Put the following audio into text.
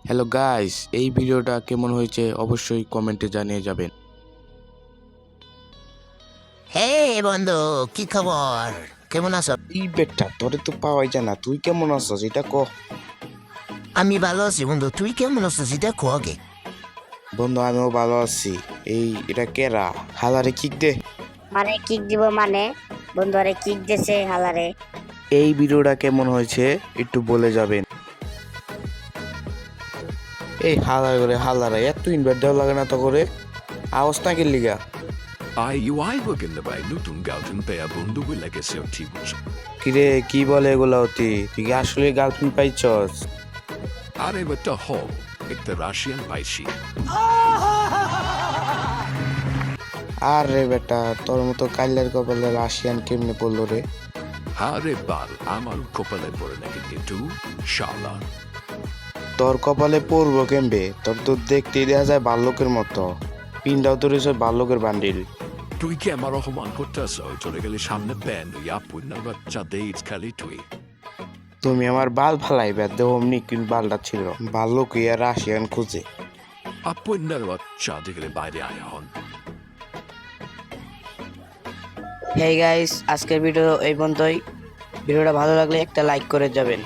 Hello guys, এই ভিডিওটা কেমন হয়েছে অবশ্যই কমেন্টে জানিয়ে যাবেন। হে বন্ধু, কি খবর? কেমন আছো? এই বেটা তোরে তো পাওয়াই যায় না, তুই কেমন আছিস এটা ক। আমি ভালো আছি বন্ধু, তুই কেমন আছিস এটা কো আগে। বন্ধু আমিও ভালো আছি। এটা কেরা হালারে কিক দে। মানে কিক দিব মানে বন্ধু আরে কিক দিছে হালারে। এই ভিডিওটা কেমন হয়েছে একটু বলে যাবেন। এই হালারে এত ইনভাইট দেওয়া লাগে না তো করে আওয়াজ না কে লিগা। IUI working the by Newton Galton pay a bundu will like a safety boots. কিরে কি বলে এগুলা অতি, তুই কি আসলে গার্লফ্রেন্ড পাইছস? Are but a hall, like the Russian Paishi. আর রে বেটা তোর মতো কাল্লার কপালে রাশিয়ান কেমনে পড়লো রে? Hare bal, Amal Kopale Boranaki too, Shala. তোর কপালে পড়বো কেমবে? তোর তো দেখতেই দেখা যায় বাল্যকের মতো, পিনটাও তোর এসব বাল্যকের বান্ডিল। তুই কি আমার অপমান করতেছ? চলে গেলে সামনে প্যান ইয়াপুন্নার বাচ্চা দেইজ খালি তুই। তুমি আমার বাল ফালাইবে দেহ অমনি কিন্তু বালটা ছিল বাল্যকে আর রাশিয়ান খুঁজে। আপুন্নার বাচ্চা দেখলে বাইরে আয় হন। হেই গাইস, আজকের ভিডিও এই পর্যন্তই। ভিডিওটা ভালো লাগলে একটা লাইক করে যাবেন।